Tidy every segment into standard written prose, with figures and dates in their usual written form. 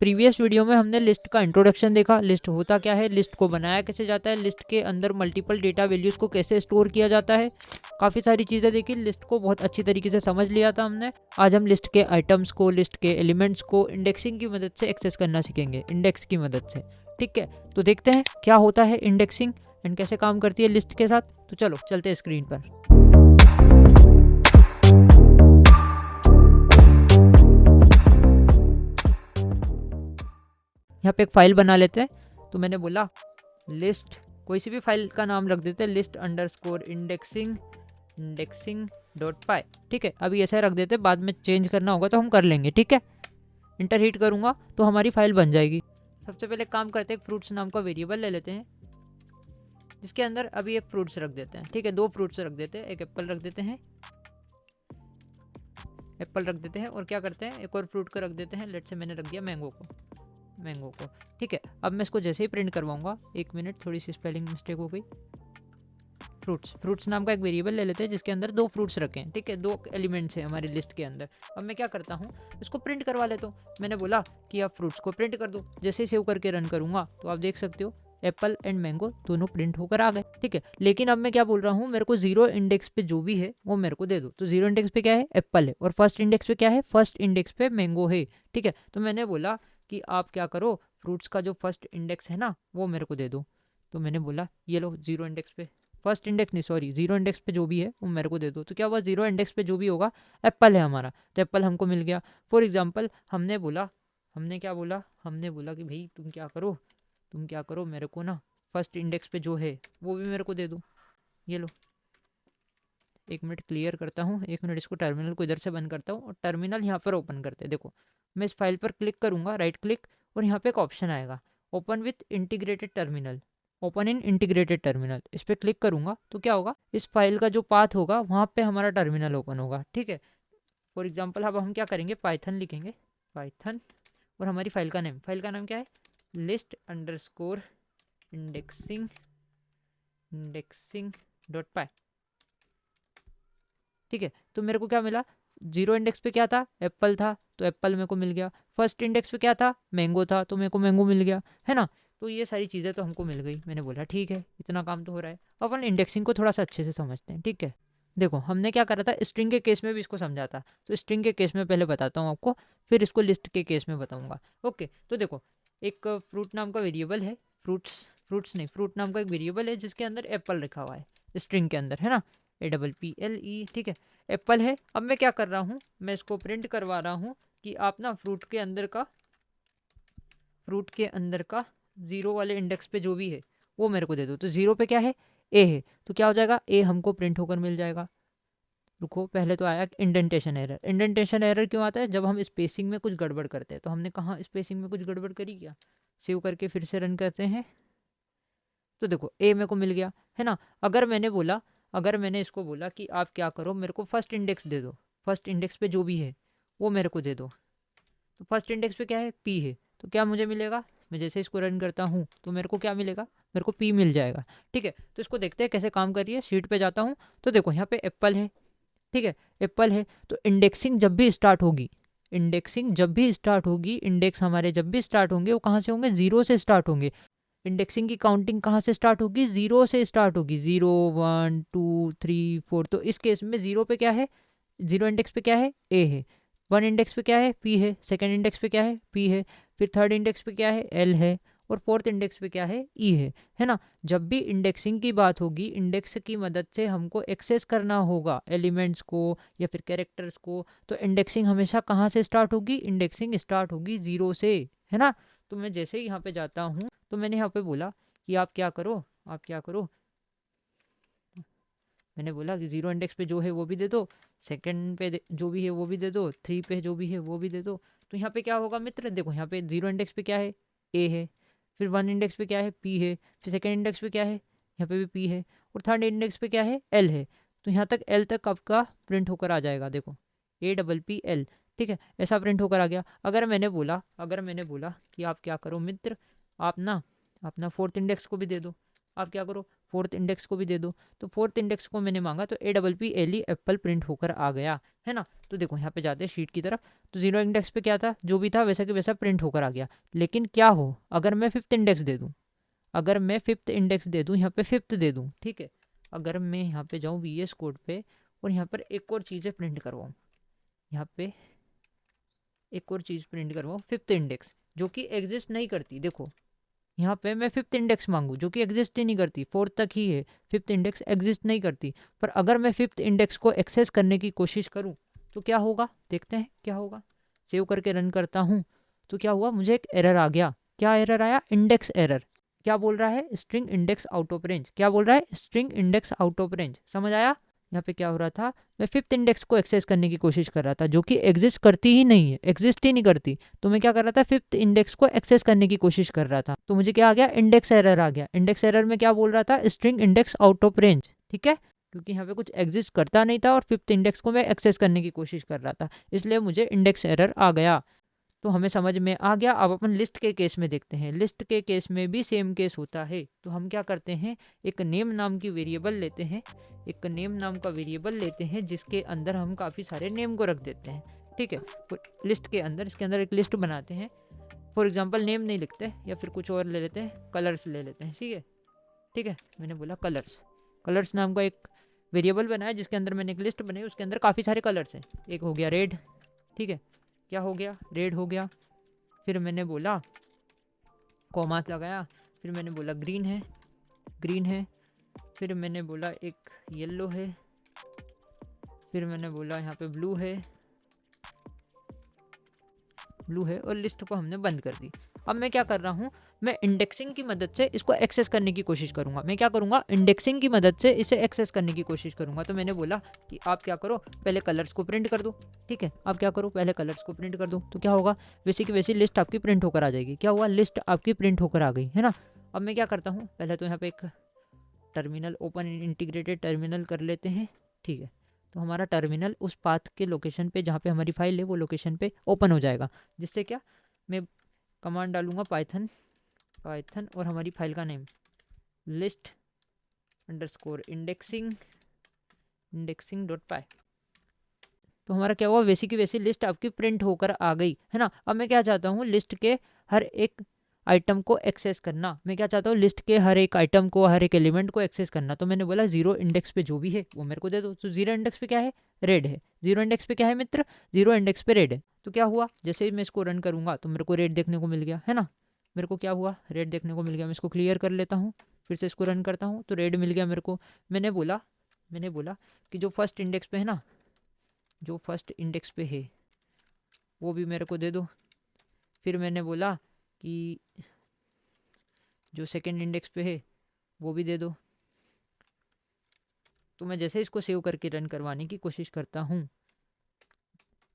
Previous video में हमने list का इंट्रोडक्शन देखा, लिस्ट होता क्या है, लिस्ट को बनाया कैसे जाता है, लिस्ट के अंदर मल्टीपल डेटा वैल्यूज़ को कैसे स्टोर किया जाता है, काफ़ी सारी चीज़ें देखी, लिस्ट को बहुत अच्छी तरीके से समझ लिया था हमने। आज हम लिस्ट के आइटम्स को, लिस्ट के एलिमेंट्स को इंडेक्सिंग की मदद से एक्सेस करना सीखेंगे, इंडेक्स की मदद से। ठीक है, तो देखते हैं क्या होता है इंडेक्सिंग एंड कैसे काम करती है लिस्ट के साथ। तो चलो चलते हैं स्क्रीन पर। यहाँ पे एक फाइल बना लेते हैं। तो मैंने बोला लिस्ट, कोई सी भी फाइल का नाम रख देते हैं, लिस्ट अंडरस्कोर इंडेक्सिंग डॉट पाई। ठीक है, अभी ऐसा रख देते हैं, बाद में चेंज करना होगा तो हम कर लेंगे। ठीक है, इंटर हिट करूँगा तो हमारी फाइल बन जाएगी। सबसे पहले काम करते हैं, फ्रूट्स नाम का वेरिएबल ले लेते हैं, जिसके अंदर अभी एक फ्रूट्स रख देते हैं। ठीक है, 2 फ्रूट्स रख देते हैं, एक एप्पल रख देते हैं, एप्पल रख देते हैं, और क्या करते हैं, एक और फ्रूट को रख देते हैं। लेट से मैंने रख दिया मैंगो को। ठीक है, अब मैं इसको जैसे ही प्रिंट करवाऊंगा, 1 मिनट, थोड़ी सी स्पेलिंग मिस्टेक हो गई। फ्रूट्स नाम का एक वेरिएबल ले लेते हैं, जिसके अंदर 2 फ्रूट्स रखे हैं। ठीक है, 2 एलिमेंट्स हैं हमारी लिस्ट के अंदर। अब मैं क्या करता हूँ, इसको प्रिंट करवा लेता हूँ। मैंने बोला कि आप फ्रूट्स को प्रिंट कर दो। जैसे ही सेव करके रन करूँगा तो आप देख सकते हो एप्पल एंड मैंगो दोनों प्रिंट होकर आ गए। ठीक है, लेकिन अब मैं क्या बोल रहा हूँ, मेरे को 0 इंडेक्स पे जो भी है वो मेरे को दे दो। तो 0 इंडेक्स पे क्या है, एप्पल है, और फर्स्ट इंडेक्स पे क्या है, फर्स्ट इंडेक्स पे मैंगो है। ठीक है, तो मैंने बोला कि आप क्या करो, फ्रूट्स का जो फर्स्ट इंडेक्स है ना वो मेरे को दे दो। तो मैंने बोला ये लो 0 इंडेक्स पे, फर्स्ट इंडेक्स नहीं सॉरी 0 इंडेक्स पे जो भी है वो मेरे को दे दो। तो क्या हुआ, 0 इंडेक्स पे जो भी होगा एप्पल है हमारा, तो एप्पल हमको मिल गया। फॉर एग्जांपल हमने क्या बोला, हमने बोला कि भाई तुम क्या करो मेरे को ना फर्स्ट इंडेक्स पे जो है वो भी मेरे को दे दो। ये लो, 1 मिनट क्लियर करता हूँ, 1 मिनट, इसको टर्मिनल को इधर से बंद करता हूँ और टर्मिनल यहाँ पर ओपन करते हैं। देखो मैं इस फाइल पर क्लिक करूँगा, राइट क्लिक, और यहाँ पे एक ऑप्शन आएगा open with integrated terminal, open in integrated terminal. इस पर क्लिक करूँगा तो क्या होगा, इस फाइल का जो पाथ होगा वहाँ पे हमारा टर्मिनल ओपन होगा। ठीक है, फॉर एग्जाम्पल अब हम क्या करेंगे, पाइथन लिखेंगे, पाइथन, और हमारी फाइल का नाम क्या है, लिस्ट अंडरस्कोर इंडेक्सिंग डॉट पाई। ठीक है, तो मेरे को क्या मिला, 0 इंडेक्स पे क्या था, एप्पल था, तो एप्पल मेरे को मिल गया। फर्स्ट इंडेक्स पे क्या था, मैंगो था, तो मेरे को मैंगो मिल गया, है ना। तो ये सारी चीज़ें तो हमको मिल गई। मैंने बोला ठीक है, इतना काम तो हो रहा है। अब अपन इंडेक्सिंग को थोड़ा सा अच्छे से समझते हैं। ठीक है, देखो हमने क्या करा था, स्ट्रिंग के केस में भी इसको समझा था, तो स्ट्रिंग के केस में पहले बताता हूँ आपको, फिर इसको लिस्ट के केस में बताऊँगा। ओके, तो देखो एक फ्रूट नाम का वेरिएबल है, फ्रूट नाम का एक वेरिएबल है जिसके अंदर एप्पल लिखा हुआ है, स्ट्रिंग के अंदर, है ना, APPLE। ठीक है, एप्पल है। अब मैं क्या कर रहा हूँ, मैं इसको प्रिंट करवा रहा हूँ कि आप ना फ्रूट के अंदर का 0 वाले इंडेक्स पे जो भी है वो मेरे को दे दो। तो 0 पे क्या है, ए है, तो क्या हो जाएगा, ए हमको प्रिंट होकर मिल जाएगा। रुको, पहले तो आया इंडेंटेशन एरर। इंडेंटेशन एरर क्यों आता है, जब हम स्पेसिंग में कुछ गड़बड़ करते हैं। तो हमने कहाँ स्पेसिंग में कुछ गड़बड़ करी क्या, सेव करके फिर से रन करते हैं, तो देखो ए मेरे को मिल गया, है ना। अगर मैंने इसको बोला कि आप क्या करो, मेरे को फर्स्ट इंडेक्स दे दो, फर्स्ट इंडेक्स पे जो भी है वो मेरे को दे दो। तो फर्स्ट इंडेक्स पे क्या है, पी है, तो क्या मुझे मिलेगा, मैं जैसे इसको रन करता हूँ तो मेरे को क्या मिलेगा, मेरे को पी मिल जाएगा। ठीक है, तो इसको देखते हैं कैसे काम कर रही है। शीट पे जाता हूँ तो देखो यहाँ पे एप्पल है। ठीक है, एप्पल है, तो इंडेक्सिंग जब भी स्टार्ट होगी, इंडेक्स हमारे जब भी स्टार्ट होंगे वो कहाँ से होंगे, 0 से स्टार्ट होंगे। इंडेक्सिंग की काउंटिंग कहाँ से स्टार्ट होगी, 0 से स्टार्ट होगी, 0 1 2 3 4। तो इस केस में 0 पे क्या है, 0 इंडेक्स पे क्या है, ए है, 1 इंडेक्स पे क्या है, पी है, सेकंड इंडेक्स पे क्या है, पी है, फिर थर्ड इंडेक्स पे क्या है, एल है, और फोर्थ इंडेक्स पे क्या है, ई है ना। जब भी इंडेक्सिंग की बात होगी, इंडेक्स की मदद से हमको एक्सेस करना होगा एलिमेंट्स को या फिर कैरेक्टर्स को, तो इंडेक्सिंग हमेशा कहाँ से स्टार्ट होगी, इंडेक्सिंग स्टार्ट होगी 0 से, है ना। तो मैं जैसे ही यहाँ पे जाता हूँ तो मैंने यहाँ पे बोला कि आप क्या करो, मैंने बोला कि 0 इंडेक्स पे जो है वो भी दे दो, सेकंड पे जो भी है वो भी दे दो, 3 पे जो भी है वो भी दे दो। तो यहाँ पे क्या होगा मित्र, देखो यहाँ पे 0 इंडेक्स पे क्या है, ए है, फिर 1 इंडेक्स पे क्या है, पी है, फिर सेकंड इंडेक्स पे क्या है, यहाँ पे भी पी है, और थर्ड इंडेक्स पे क्या है, एल है। तो यहाँ तक एल तक आपका प्रिंट होकर आ जाएगा, देखो APPL। ठीक है, ऐसा प्रिंट होकर आ गया। अगर मैंने बोला कि आप क्या करो मित्र, आप ना अपना फोर्थ इंडेक्स को भी दे दो। आप क्या करो, फोर्थ इंडेक्स को भी दे दो। तो फोर्थ इंडेक्स को मैंने मांगा तो APPLE एप्पल प्रिंट होकर आ गया, है ना। तो देखो यहाँ पे जाते हैं शीट की तरफ, तो जीरो इंडेक्स पे क्या था, जो भी था वैसा कि वैसा प्रिंट होकर आ गया। लेकिन क्या हो अगर मैं फिफ्थ इंडेक्स दे दूँ, अगर मैं फिफ्थ इंडेक्स दे दूँ, यहाँ पे फिफ्थ दे दूँ, ठीक है। अगर मैं यहाँ पे जाऊँ VS कोड पे और यहाँ पर एक और चीज़ें प्रिंट करवाऊँ, यहाँ पे एक और चीज़ प्रिंट करवाऊँ फिफ्थ इंडेक्स, जो कि एग्जिस्ट नहीं करती। देखो यहाँ पे मैं फिफ्थ इंडेक्स मांगू जो कि एग्जिस्ट ही नहीं करती, फोर्थ तक ही है, फिफ्थ इंडेक्स एग्जिस्ट नहीं करती। पर अगर मैं फिफ्थ इंडेक्स को एक्सेस करने की कोशिश करूँ तो क्या होगा, देखते हैं क्या होगा। सेव करके रन करता हूँ तो क्या हुआ, मुझे एक एरर आ गया। क्या एरर आया, इंडेक्स एरर। क्या बोल रहा है, string index out of range. क्या बोल रहा है, string index out of range. समझ आया। यहाँ पे क्या हो रहा था, मैं फिफ्थ इंडेक्स को एक्सेस करने की कोशिश कर रहा था जो कि एग्जिस्ट करती ही नहीं है, एग्जिस्ट ही नहीं करती। तो मैं क्या कर रहा था, फिफ्थ इंडेक्स को एक्सेस करने की कोशिश कर रहा था। तो मुझे क्या आ गया, इंडेक्स एरर आ गया। इंडेक्स एरर में क्या बोल रहा था, string index out of range, ठीक है। क्योंकि यहाँ पे कुछ एग्जिस्ट करता नहीं था और फिफ्थ इंडेक्स को मैं एक्सेस करने की कोशिश कर रहा था, इसलिए मुझे इंडेक्स एरर आ गया। तो हमें समझ में आ गया। अब अपन लिस्ट के केस में देखते हैं। लिस्ट के केस में भी सेम केस होता है। तो हम क्या करते हैं, एक नेम नाम की वेरिएबल लेते हैं, एक नेम नाम का वेरिएबल लेते हैं जिसके अंदर हम काफ़ी सारे नेम को रख देते हैं, ठीक है। लिस्ट के अंदर, इसके अंदर एक लिस्ट बनाते हैं। फॉर एग्जांपल नेम नहीं लिखते, या फिर कुछ और ले लेते हैं, कलर्स ले लेते हैं, ठीक है। ठीक है, मैंने बोला कलर्स, कलर्स नाम का एक वेरिएबल बनाया जिसके अंदर मैंने एक लिस्ट बनाई, उसके अंदर काफ़ी सारे कलर्स हैं। एक हो गया रेड, ठीक है, क्या हो गया, रेड हो गया। फिर मैंने बोला कॉमा लगाया, फिर मैंने बोला ग्रीन है, ग्रीन है। फिर मैंने बोला एक येलो है, फिर मैंने बोला यहाँ पे ब्लू है, ब्लू है, और लिस्ट को हमने बंद कर दी। अब मैं क्या कर रहा हूँ, मैं इंडेक्सिंग की मदद से इसको एक्सेस करने की कोशिश करूँगा। मैं क्या करूँगा, इंडेक्सिंग की मदद से इसे एक्सेस करने की कोशिश करूँगा। तो मैंने बोला कि आप क्या करो, पहले कलर्स को प्रिंट कर दो, ठीक है। आप क्या करो, पहले कलर्स को प्रिंट कर दो। तो क्या होगा, वैसी की वैसी लिस्ट आपकी प्रिंट होकर आ जाएगी। क्या हुआ, लिस्ट आपकी प्रिंट होकर आ गई, है ना। अब मैं क्या करता हूँ, पहले तो यहाँ पे एक टर्मिनल ओपन इंटीग्रेटेड टर्मिनल कर लेते हैं, ठीक है। तो हमारा टर्मिनल उस पाथ के लोकेशन पे जहाँ पे हमारी फाइल है वो लोकेशन पे ओपन हो जाएगा। जिससे क्या, मैं कमांड डालूंगा पाइथन, पाइथन और हमारी फाइल का name list underscore indexing, indexing dot py. तो हमारा क्या हुआ, वैसी की वैसी लिस्ट आपकी प्रिंट होकर आ गई, है ना। अब मैं क्या चाहता हूँ, लिस्ट के हर एक आइटम को एक्सेस करना। मैं क्या चाहता हूँ, लिस्ट के हर एक आइटम को, हर एक एलिमेंट को एक्सेस करना। तो मैंने बोला जीरो इंडेक्स पे जो भी है वो मेरे को दे दो। तो जीरो इंडेक्स पे क्या है, रेड है। जीरो इंडेक्स पे क्या है मित्र, जीरो इंडेक्स पे रेड है। तो क्या हुआ, जैसे ही मैं इसको रन करूँगा तो मेरे को रेड देखने को मिल गया, है ना। मेरे को क्या हुआ, रेड देखने को मिल गया। मैं इसको क्लियर कर लेता हूँ, फिर से इसको रन करता हूँ तो रेड मिल गया मेरे को। मैंने बोला कि जो फर्स्ट इंडेक्स पे है ना, जो फर्स्ट इंडेक्स पे है वो भी मेरे को दे दो। फिर मैंने बोला कि जो सेकंड इंडेक्स पे है वो भी दे दो। तो मैं जैसे इसको सेव करके रन करवाने की कोशिश करता हूँ,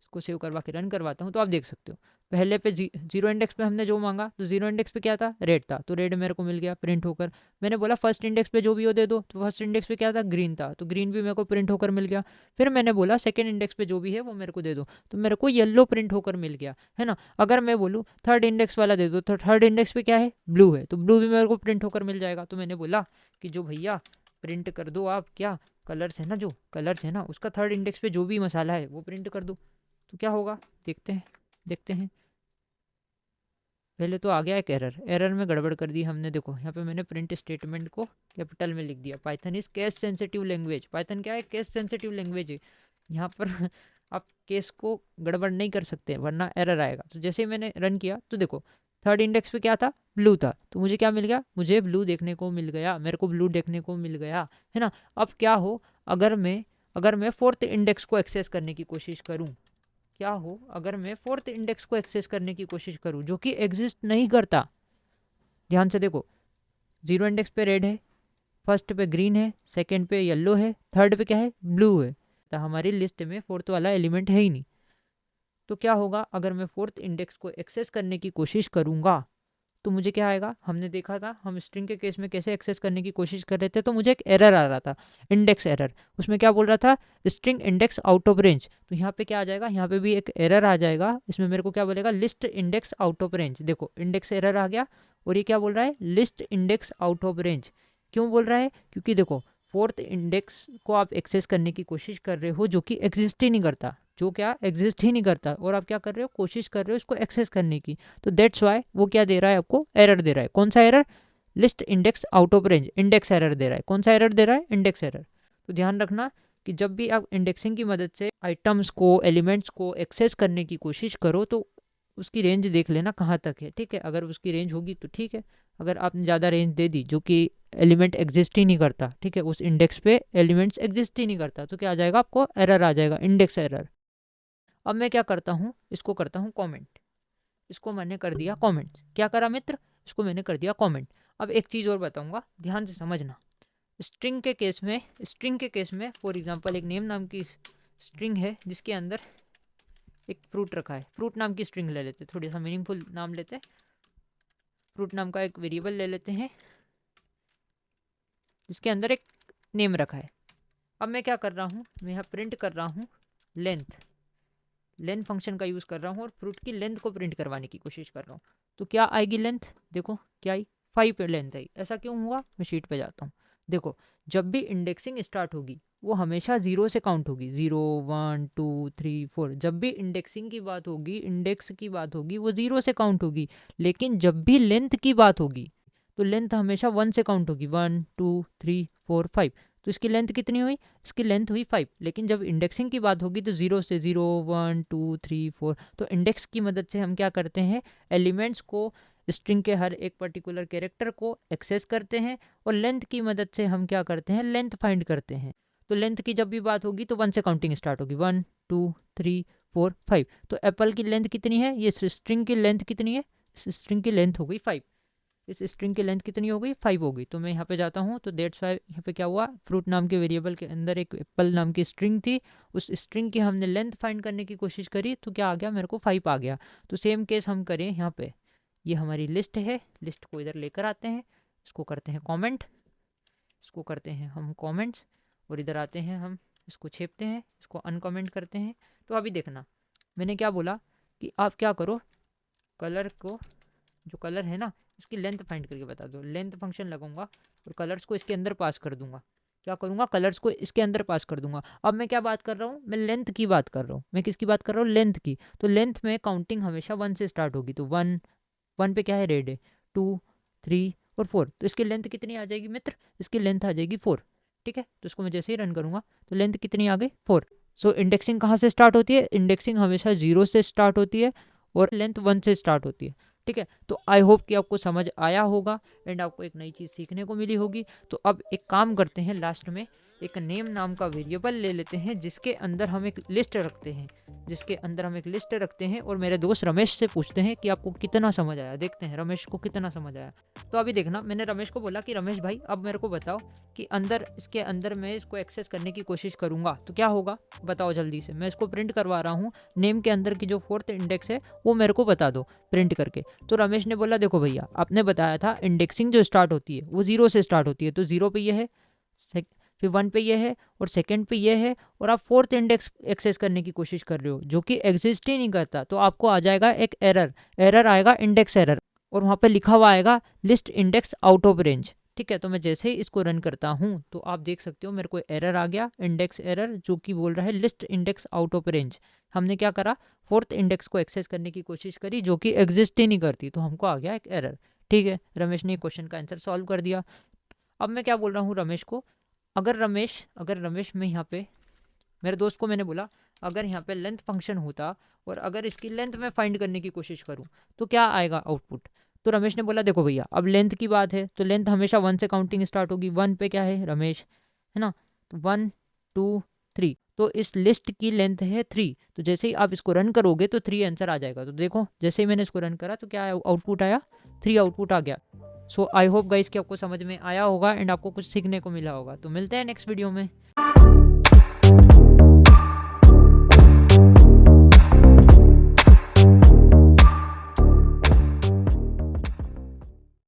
इसको सेव करवा के रन करवाता हूँ, तो आप देख सकते हो पहले पे जीरो इंडेक्स पे हमने जो मांगा, तो जीरो इंडेक्स पे क्या था, रेड था, तो रेड मेरे को मिल गया प्रिंट होकर। मैंने बोला फर्स्ट इंडेक्स पे जो भी हो दे दो, तो फर्स्ट इंडेक्स पे क्या था, ग्रीन था, तो ग्रीन भी मेरे को प्रिंट होकर मिल गया। फिर मैंने बोला सेकंड इंडेक्स पे जो भी है वो मेरे को दे दो, तो मेरे को येलो प्रिंट होकर मिल गया, है ना। अगर मैं बोलूँ थर्ड इंडेक्स वाला दे दो, तो थर्ड इंडेक्स पे क्या है, ब्लू है, तो ब्लू भी मेरे को प्रिंट होकर मिल जाएगा। तो मैंने बोला कि जो भैया प्रिंट कर दो आप, क्या कलर्स है ना, जो कलर्स है ना उसका थर्ड इंडेक्स पे जो भी मसाला है वो प्रिंट कर दो। तो क्या होगा, देखते हैं, देखते हैं। पहले तो आ गया एक एरर, एरर में गड़बड़ कर दी हमने। देखो यहाँ पे मैंने प्रिंट स्टेटमेंट को कैपिटल में लिख दिया। Python is case sensitive language. Python क्या है, केस सेंसिटिव लैंग्वेज है। यहाँ पर आप केस को गड़बड़ नहीं कर सकते वरना एरर आएगा। तो जैसे ही मैंने रन किया तो देखो थर्ड इंडेक्स पे क्या था, ब्लू था, तो मुझे क्या मिल गया, मुझे ब्लू देखने को मिल गया, मेरे को ब्लू देखने को मिल गया, है ना। अब क्या हो, अगर मैं फोर्थ इंडेक्स को एक्सेस करने की कोशिश करूँ, क्या हो अगर मैं फोर्थ इंडेक्स को एक्सेस करने की कोशिश करूं जो कि एग्जिस्ट नहीं करता। ध्यान से देखो, जीरो इंडेक्स पे रेड है, फर्स्ट पे ग्रीन है, सेकंड पे येलो है, थर्ड पे क्या है, ब्लू है। तो हमारी लिस्ट में फोर्थ वाला एलिमेंट है ही नहीं। तो क्या होगा, अगर मैं फोर्थ इंडेक्स को एक्सेस करने की कोशिश करूंगा तो मुझे क्या आएगा, हमने देखा था हम स्ट्रिंग के केस में कैसे एक्सेस करने की कोशिश कर रहे थे, तो मुझे एक एरर आ रहा था, इंडेक्स एरर। उसमें क्या बोल रहा था, string index out of range. तो यहाँ पे क्या आ जाएगा, यहाँ पे भी एक एरर आ जाएगा। इसमें मेरे को क्या बोलेगा, list index out of range. देखो इंडेक्स एरर आ गया और ये क्या बोल रहा है, list index out of range. क्यों बोल रहा है? क्योंकि देखो फोर्थ इंडेक्स को आप एक्सेस करने की कोशिश कर रहे हो जो कि एग्जिस्ट ही नहीं करता, जो क्या एग्जिस्ट ही नहीं करता, और आप क्या कर रहे हो? कोशिश कर रहे हो इसको एक्सेस करने की। तो दैट्स वाई वो क्या दे रहा है आपको? एरर दे रहा है। कौन सा error? List index out of range, index error दे रहा है। कौन सा एरर दे रहा है? Index error. तो ध्यान रखना कि जब भी आप इंडेक्सिंग की मदद से आइटम्स को, एलिमेंट्स को एक्सेस करने की कोशिश करो तो उसकी रेंज देख लेना कहाँ तक है, ठीक है? अगर उसकी रेंज होगी तो ठीक है, अगर आपने ज़्यादा रेंज दे दी जो कि एलिमेंट एग्जिस्ट ही नहीं करता, ठीक है, उस इंडेक्स पे एलिमेंट्स एग्जिस्ट ही नहीं करता, तो क्या आ जाएगा? आपको एरर आ जाएगा, इंडेक्स एरर। अब मैं क्या करता हूँ? इसको करता हूँ कॉमेंट। इसको मैंने कर दिया कॉमेंट। क्या करा मित्र? इसको मैंने कर दिया कॉमेंट। अब एक चीज़ और बताऊँगा, ध्यान से समझना। स्ट्रिंग के केस में फॉर एग्जांपल एक नेम नाम की स्ट्रिंग है जिसके अंदर एक फ्रूट रखा है। फ्रूट नाम की स्ट्रिंग ले लेते, थोड़ी सा मीनिंगफुल नाम लेते हैं। फ्रूट नाम का एक वेरिएबल ले लेते हैं जिसके अंदर एक नेम रखा है। अब मैं क्या कर रहा हूँ? मैं यहाँ प्रिंट कर रहा हूँ लेंथ फंक्शन का यूज़ कर रहा हूँ और फ्रूट की लेंथ को प्रिंट करवाने की कोशिश कर रहा हूँ। तो क्या आएगी लेंथ? देखो क्या आई? 5 पे लेंथ आई। ऐसा क्यों हुआ? मैं शीट पे जाता हूँ। देखो जब भी इंडेक्सिंग स्टार्ट होगी वो हमेशा 0 से काउंट होगी। 0 1 2 3 4। जब भी इंडेक्सिंग की बात होगी, इंडेक्स की बात होगी, वो 0 से काउंट होगी। लेकिन जब भी लेंथ की बात होगी तो लेंथ हमेशा 1 से काउंट होगी। 1 2 3 4 5। तो इसकी लेंथ कितनी हुई? इसकी लेंथ हुई 5। लेकिन जब इंडेक्सिंग की बात होगी तो 0 से 0 1 2 3 4। तो इंडेक्स की मदद से हम क्या करते हैं? एलिमेंट्स को, स्ट्रिंग के हर एक पर्टिकुलर कैरेक्टर को एक्सेस करते हैं, और लेंथ की मदद से हम क्या करते हैं? लेंथ फाइंड करते हैं। तो लेंथ की जब भी बात होगी तो 1 से काउंटिंग स्टार्ट होगी। 1 2 3 4 5। तो एप्पल की लेंथ कितनी है? ये स्ट्रिंग की लेंथ कितनी है? इस स्ट्रिंग की लेंथ हो गई 5। इस स्ट्रिंग की लेंथ कितनी हो गई? 5 हो गई। तो मैं यहाँ पे जाता हूँ तो दैट्स वाई यहाँ पे क्या हुआ? फ्रूट नाम के वेरिएबल के अंदर एक एप्पल नाम की स्ट्रिंग थी, उस स्ट्रिंग की हमने लेंथ फाइंड करने की कोशिश करी तो क्या आ गया? मेरे को 5 आ गया। तो सेम केस हम करें यहाँ पे। ये हमारी लिस्ट है, लिस्ट को इधर लेकर आते हैं, इसको करते हैं कॉमेंट, इसको करते हैं हम कॉमेंट्स, और इधर आते हैं हम, इसको छेपते हैं, इसको अनकॉमेंट करते हैं। तो अभी देखना मैंने क्या बोला कि आप क्या करो, कलर को, जो कलर है ना, इसकी लेंथ फाइंड करके बता दो। लेंथ फंक्शन लगाऊंगा और कलर्स को इसके अंदर पास कर दूंगा। क्या करूंगा? कलर्स को इसके अंदर पास कर दूंगा। अब मैं क्या बात कर रहा हूँ? मैं लेंथ की बात कर रहा हूँ। मैं किसकी बात कर रहा हूँ? लेंथ की। तो लेंथ में काउंटिंग हमेशा 1 से स्टार्ट होगी। तो 1 पे क्या है? रेड है। 2 3 और 4। तो इसकी लेंथ कितनी आ जाएगी मित्र? इसकी लेंथ आ जाएगी 4। ठीक है, तो इसको मैं जैसे ही रन करूंगा तो लेंथ कितनी आ गई? 4। सो इंडेक्सिंग कहाँ से स्टार्ट होती है? इंडेक्सिंग हमेशा 0 से स्टार्ट होती है और लेंथ 1 से स्टार्ट होती है। ठीक है, तो आई होप कि आपको समझ आया होगा एंड आपको एक नई चीज़ सीखने को मिली होगी। तो अब एक काम करते हैं, लास्ट में एक नेम नाम का वेरिएबल ले लेते हैं जिसके अंदर हम एक लिस्ट रखते हैं और मेरे दोस्त रमेश से पूछते हैं कि आपको कितना समझ आया। देखते हैं रमेश को कितना समझ आया। तो अभी देखना, मैंने रमेश को बोला कि रमेश भाई अब मेरे को बताओ कि इसके अंदर मैं इसको एक्सेस करने की कोशिश करूँगा तो क्या होगा, बताओ जल्दी से। मैं इसको प्रिंट करवा रहा हूँ, नेम के अंदर की जो 4th इंडेक्स है वो मेरे को बता दो प्रिंट करके। तो रमेश ने बोला देखो भैया, आपने बताया था इंडेक्सिंग जो स्टार्ट होती है वो 0 से स्टार्ट होती है, तो 0 पे ये है, फिर 1 पे ये है और सेकंड पे ये है, और आप 4th इंडेक्स एक्सेस करने की कोशिश कर रहे हो जो कि एग्जिस्ट ही नहीं करता। तो आपको आ जाएगा एक एरर आएगा, इंडेक्स एरर, और वहाँ पे लिखा हुआ आएगा list index out of range. ठीक है, तो मैं जैसे ही इसको रन करता हूँ तो आप देख सकते हो मेरे को एरर आ गया, इंडेक्स एरर, जो कि बोल रहा है list index out of range. हमने क्या करा? 4th इंडेक्स को एक्सेस करने की कोशिश करी जो कि एग्जिस्ट ही नहीं करती, तो हमको आ गया एक एरर। ठीक है, रमेश ने क्वेश्चन का आंसर सॉल्व कर दिया। अब मैं क्या बोल रहा हूँ रमेश को, अगर रमेश में यहाँ पे मेरे दोस्त को मैंने बोला अगर यहाँ पे लेंथ फंक्शन होता और अगर इसकी लेंथ में फाइंड करने की कोशिश करूँ तो क्या आएगा आउटपुट। तो रमेश ने बोला देखो भैया, अब लेंथ की बात है तो लेंथ हमेशा 1 से काउंटिंग स्टार्ट होगी। 1 पे क्या है? रमेश है ना, तो 1 2 3, तो इस लिस्ट की लेंथ है 3। तो जैसे ही आप इसको रन करोगे तो 3 आंसर आ जाएगा। तो देखो जैसे ही मैंने इसको रन करा तो क्या आउटपुट आया? 3 आउटपुट आ गया। सो आई होप गाइस कि आपको समझ में आया होगा एंड आपको कुछ सीखने को मिला होगा। तो मिलते हैं नेक्स्ट वीडियो में।